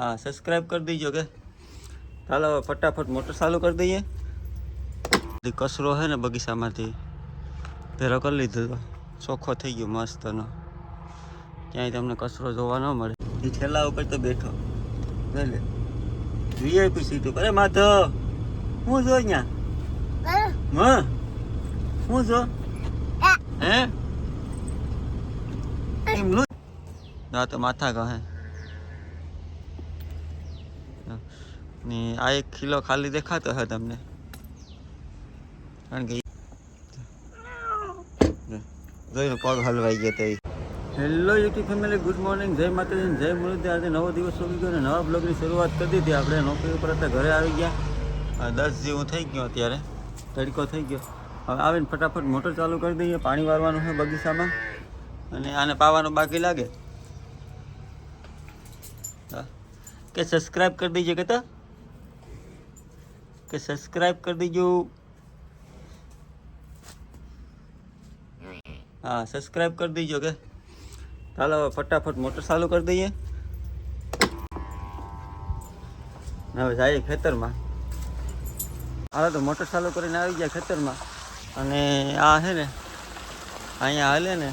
हाँ सब्सक्राइब कर दीजिए के ચાલો ફટાફટ મોટર ચાલુ કરી દઈએ કચરો હે ને બગીચામાંથી ભેરો કરી લીધો તો ચોખ્ખો થઈ ગયો મસ્તનો ક્યાંય તમને કચરો જોવા ન મળે એ ઠેલા ઉપર તો બેઠો લે વીઆઈપી સીટ ઉપર અરે માધવ હું જો અહીંયા હું જો હે એમ લો ના તો માથા કહે ને આ 1 કિલો ખાલી દેખાતો હે તમને કારણ કે જોઈને પગ હલવાઈ ગયા તો hello YouTube family good morning જય માતાજી જય મુરલી આજે નવો દિવસ ઉગી ગયો ને નવા બ્લોગની શરૂઆત કરી દીધી આપણે નોકરી ઉપર હતા ઘરે આવી ગયા 10 જેવું થઈ ગયો અત્યારે તડકો થઈ ગયો હવે આવીને ફટાફટ મોટર ચાલુ કરી દઈએ પાણી વારવાનું છે બગીચામાં અને આને પાવાનું બાકી લાગે કે સબસ્ક્રાઈબ કરી દીजिए कहता कि सब्सक्राइब कर दीजिए हाँ सब्सक्राइब कर दीजिए के ચાલો ફટાફટ મોટર ચાલુ કરી દઈએ હવે જઈએ ખેતરમાં હાલો તો મોટર ચાલુ કરીને આવી ગયા ખેતરમાં અને આ છે ને અહીંયા હાલે ને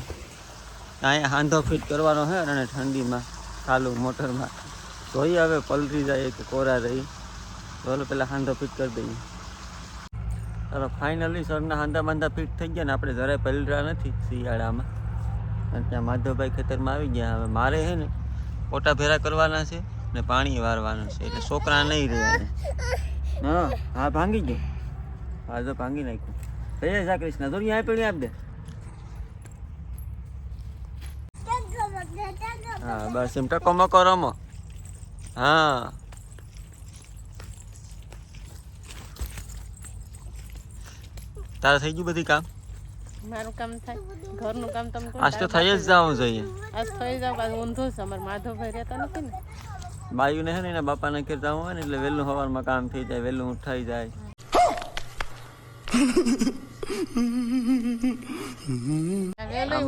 અહીંયા હાંધો ફિટ કરવાનો છે અને ઠંડીમાં ચાલુ મોટરમાં જોઈએ હવે પલરી જાય કે કોરા રહી ચાલો પેલા હાંધો ફિટ કરી દઈએ ચાલો ફાઇનલી સરના હાંધા બાંધા ફિટ થઈ ગયા ને આપણે જરાય પલરા નથી શિયાળામાં અને ત્યાં માધવભાઈ ખેતરમાં આવી ગયા હવે મારે છે ને પોટા ભેરા કરવાના છે ને પાણી વારવાનું છે એટલે છોકરા નહીં રહે હા હા ભાંગી ગયો હા જો ભાંગી નાખ્યું જય જા કૃષ્ણ થોડી આ પેલી આપ દે હા બસ એમ ટકો મકો રમો હા તારે થઈ ગયું બધી કામ મારું કામ થાય ઘરનું કામ તમે આજ તો થઈ જ જવું જોઈએ આજ થઈ જાવ પાછું ઊંધો છે અમાર માધવભાઈ રહેતા નથી ને બાયુને છે ને એના બાપાને ઘેર જવું હોય ને એટલે વહેલું સવારમાં કામ થઈ જાય વહેલું ઉઠાઈ જાય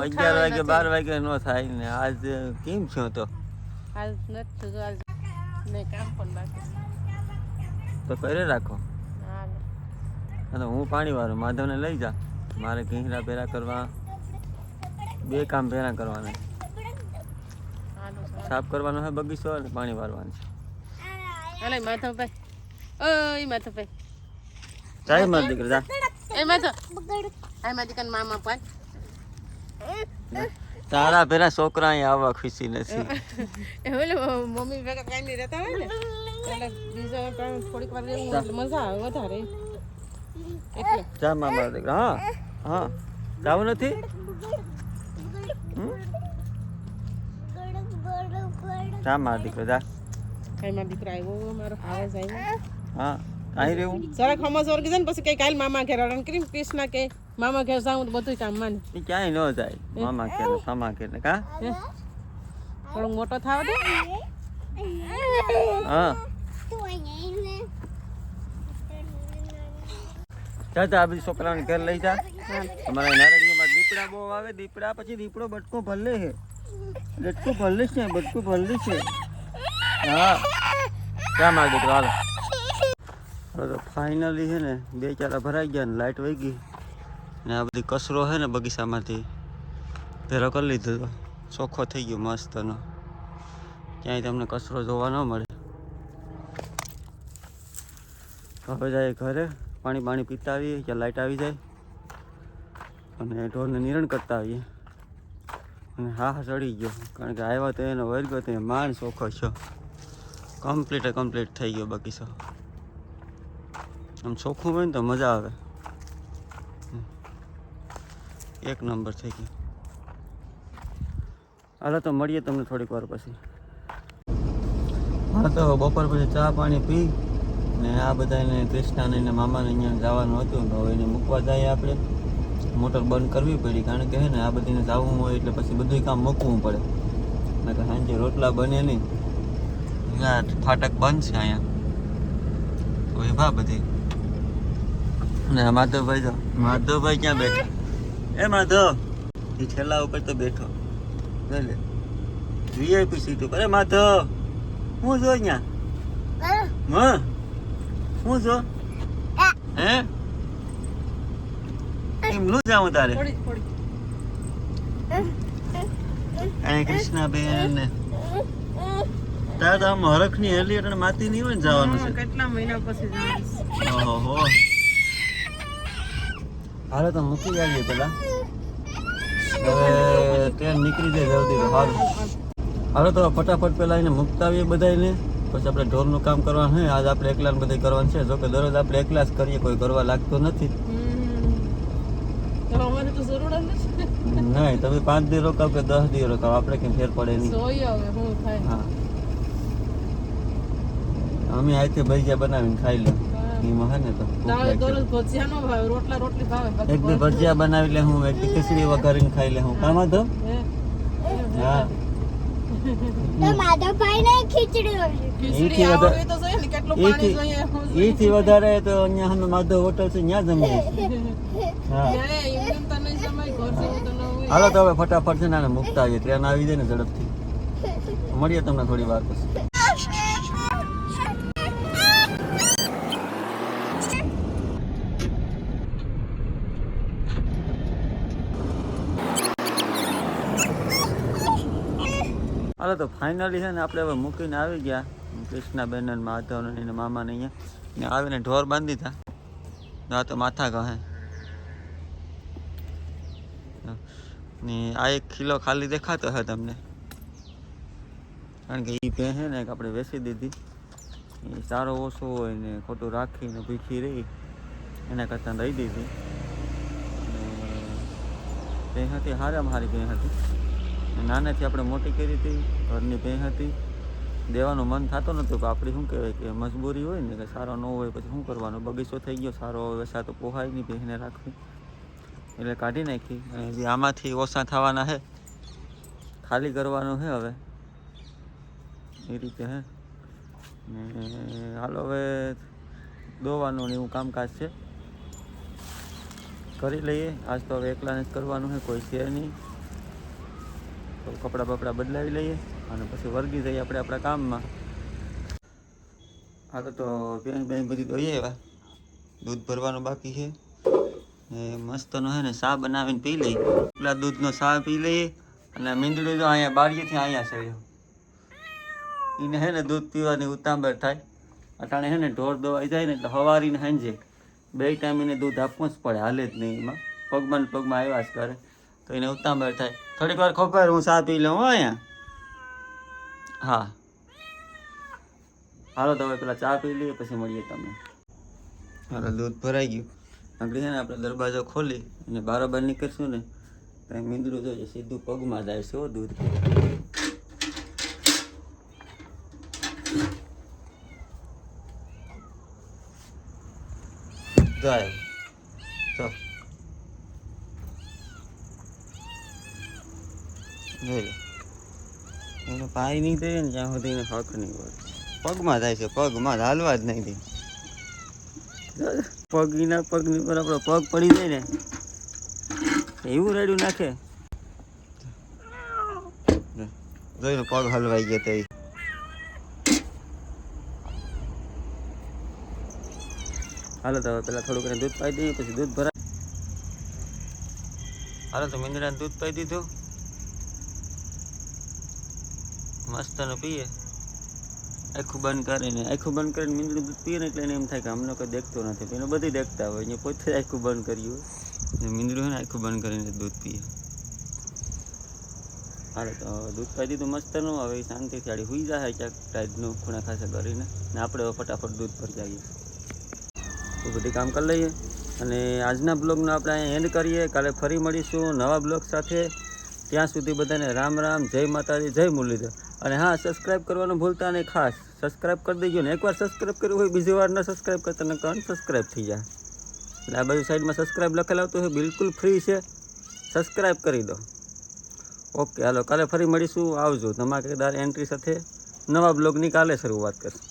11 વાગે 12 વાગે ન થાય ને આજ કેમ છો તો આજ નથી જો આજ ને કામ પણ બાકી તો કરે રાખો અને હું પાણી વાળું માધવને લઈ જા મારે ઘીંગરા ભેરા કરવા 2 કામ ભેરા કરવાના સાફ કરવાનો છે બગીચો અને પાણી વાળવાનું છે અલે માધવભાઈ ઓય માધવભાઈ જાય માર દીકરા જા એ માધવ આ માધીકન મામા પાન તારા ભેરા છોકરા અહીં આવવા ખુશી નથી એ ઓલે મમ્મી ભેગા કાઈ નહીં રહેતા હોય ને એટલે બીજો થોડીક વાર રહેવું એટલે મજા આવે વધારે એટલે જા મામા દીકરા હા હા જાવ નથી જા માર દીકરો જા કઈ માર દીકરો આવ્યો મારો આવાજ આવ્યો હા કાઈ રહેવું જરા ખમસ વર્ગી જાય ને પછી કઈ કાલ મામા ઘેર રડન કરીને કૃષ્ણ કે મામા ઘેર જાઉં તો બધું કામ માને એ ક્યાંય ન જાય મામા કે મામા કે ને કા થોડો મોટો થાવ દે હા જા બધી છોકરાઓને ઘેર લઈ જા અમારા નારળીઓમાં દીપડા બહુ આવે દીપડા પછી દીપડો બટકો ભલે છે બટકો ભલે છે બટકો ભલે છે હા ક્યાં માર દીકરો હાલો તો ફાઇનલી છે ને 2 ચારા ભરાઈ ગયા ને લાઇટ વહી ગઈ ને આ બધી કચરો છે ને બગીચામાંથી ભેરો કરી લીધો તો ચોખ્ખો થઈ ગયો મસ્તનો ક્યાંય તમને કચરો જોવા ન મળે હવે જાય ઘરે પાણી પીતા આવીએ ત્યાં લાઇટ આવી જાય અને ઢોરને નિરણ કરતા આવીએ અને હા ચડી ગયો કારણ કે આવ્યા તો એનો વર્ગો તો માંડ ચોખ્ખો છો કમ્પ્લીટ થઈ ગયો બગીચો આમ ચોખ્ખું હોય ને તો મજા આવે 1 નંબર થઈ ગયો હાલો તો મળીએ તમને થોડીક વાર પછી હા તો બપોર પછી ચા પાણી પી ને આ બધાને કૃષ્ણાને એને મામાને અહીંયા જવાનું હતું તો હવે એને મૂકવા જઈએ આપણે મોટર બંધ કરવી પડી કારણ કે હે ને આ બધીને જવું હોય એટલે પછી બધું કામ મૂકવું પડે ને કે સાંજે રોટલા બને નહીં ફાટક બંધ છે અહીંયા તો એ ભા બધી ને માધવભાઈ ક્યાં બેઠા એ માધવ એ ઠેલા ઉપર તો બેઠો લે વીઆઈપી સીટ ઉપર એ માધવ હું જો અહીંયા હા હું જો હે એમ નું જાઉં તારે અહીં કૃષ્ણાબેન ને તારે તો આમ હરખની હેલી એટલે માતી નહીં હોય ને જવાનું છે કેટલા મહિના પછી જઈશ. ઓહો હાલો તો મૂકી આવીએ પેલા હવે ટ્રેન નીકળી જાય જલ્દી તો સારું હાલો તો ફટાફટ પેલા એને મૂકતા આવીએ બધાને પછી આપણે ઢોરનું કામ કરવાનું હોય આજ આપણે એકલા ને બધું કરવાનું છે જોકે દરરોજ આપણે એકલા જ કરીએ કોઈ કરવા લાગતો નથી તો અમારે તો જરૂર જ નથી. નહીં તમે 5 દી રોકાવ કે 10 દી રોકાવ આપણે કઈ ફેર પડે નહીં જોઈએ હવે શું થાય. હા અમે આથી ભજીયા બનાવીને ખાઈ લે એમાં હે ને તો ભૂખ દાળ લાગશે. દરરોજ ભજીયા નો ભાવે, રોટલી ભાવે. એક દી ભજીયા બનાવી લે હું એક દી ખીચડી વઘારીને ખાઈ લે હું કામ હતો હા ખીચડી આવડવી તો જોઈએ ને, કેટલું પાણી જોઈએ. એથી વધારે તો અહીંયા સામે માધવ હોટલ છે ત્યાં જમીએ હા ક્યાંય એમ તો નહીં જમાય, ઘર જેવું તો ન હોય. હાલો તો હવે ફટાફટ છે ને આને મૂકતા આવીએ ટ્રેન આવી જાય ને ઝડપથી મળીએ તમને થોડી વાર પછી હાલો તો ફાઇનલી છે ને આપણે હવે મૂકીને આવી ગયા કૃષ્ણાબેન ને માધવ ને એના મામા ને અહીંયા ને આવીને ઢોર બાંધી દીધા આ તો માથા કહે ને આ 1 કિલો ખાલી દેખાતો હે તમને કારણ કે એ ભેં છે ને આપણે વેચી દીધી એ સારો ઓછો હોય ને ખોટું રાખીને ભીખી રહી એના કરતાં દઈ દીધી ભેં હતી હારામાં હારી ભેં હતી નાનેથી આપણે મોટી કરી હતી ઘરની ભેં હતી દેવાનું મન થતું નહોતું કે આપણે શું કહેવાય કે મજબૂરી હોય ને કે સારો ન હોય પછી શું કરવાનું બગીચો થઈ ગયો સારો વેસા તો પોહાય નહીં ભેંને રાખવી એટલે કાઢી નાખી અને જે આમાંથી ઓછા થવાના છે ખાલી કરવાનું છે હવે એ રીતે હે ને હાલો હવે દોવાનું ને એવું કામકાજ છે કરી લઈએ આજ તો હવે એકલાને જ કરવાનું છે કોઈ છે નહીં તો કપડાં બપડા બદલાવી લઈએ અને પછી વર્ગી જઈએ આપણે આપણા કામમાં હા તો બેન બધી દોઈએ એવા દૂધ ભરવાનું બાકી છે ને મસ્તનો છે ને ચા બનાવીને પી લઈએ પેલા દૂધનો ચા પી લઈએ અને મીંદડું જો અહીંયા બારીએથી અહીંયા ચડ્યો એને છે ને દૂધ પીવાની ઉતાંબર થાય અટાણે છે ને ઢોર દોવાઈ જાય ને એટલે સવારીને સાંજે 2 ટાઈમ એને દૂધ આપવું જ પડે હાલે જ નહીં એમાં પગમાં ને પગમાં આવ્યા જ કરે તો એને ઉતાંબર થાય થોડીક વાર ખબર હું ચા પી લઉં હો અહીંયા હા હાલો તો હવે પેલા ચા પી લઈએ પછી મળીએ તમને હાલો દૂધ ભરાઈ ગયું આગળ છે ને આપણે દરવાજો ખોલી અને બરાબર નીકળશું ને તો મીંદડું જોઈએ સીધું પગમાં જાય છે હો દૂધ જાય તો જોઈ લો એને પાઈ નહીં દઈએ ને જ્યાં સુધી એને હક નહીં હોય પગમાં જાય છે પગમાં હાલવા જ નહીં દે પગના પગની પર આપણો પગ પડી જાય ને એવું રેડ્યું નાખે જોઈને પગ હલવાઈ ગયો તો હાલો તો પેલા થોડુંક એને દૂધ પાઈ દઈએ પછી દૂધ ભરાય હાલો તો મીંદડાને દૂધ પાઈ દીધું મસ્તનું પીએ આખું બંધ કરીને મીંદડું દૂધ પીએ ને એટલે એને એમ થાય કે અમને કોઈ દેખતો નથી એને બધી દેખતા હોય અહીંયા પોતે આખું બંધ કર્યું હોય મીંદડું છે ને આખું બંધ કરીને દૂધ પીએ હાલે તો દૂધ પાઈ દીધું મસ્તનું હવે શાંતિથી આડી સુઈ જાય ક્યાંક ટાઈડનું ખૂણા ખાસા કરીને ને આપણે ફટાફટ દૂધ પર જઈએ તો બધી કામ કરી લઈએ અને આજના બ્લોગનો આપણે અહીંયા એન્ડ કરીએ કાલે ફરી મળીશું નવા બ્લોગ સાથે ત્યાં સુધી બધાને રામ રામ જય માતાજી જય મુરલીધર અને હા સબસ્ક્રાઈબ કરવાનું ભૂલતા નહીં ખાસ સબસ્ક્રાઈબ કરી દેજો ને એકવાર સબસ્ક્રાઈબ કર્યું હોય બીજી વાર ન સબસ્ક્રાઈબ કરતા ને અનસબસ્ક્રાઈબ થઈ જાય એટલે આ બાજુ સાઈડમાં સબસ્ક્રાઈબ લખેલ આવતું હોય બિલકુલ ફ્રી છે સબસ્ક્રાઈબ કરી દો ઓકે હાલો કાલે ફરી મળીશું આવજો ધમાકેદાર એન્ટ્રી સાથે નવા બ્લોગની કાલે શરૂઆત કરશું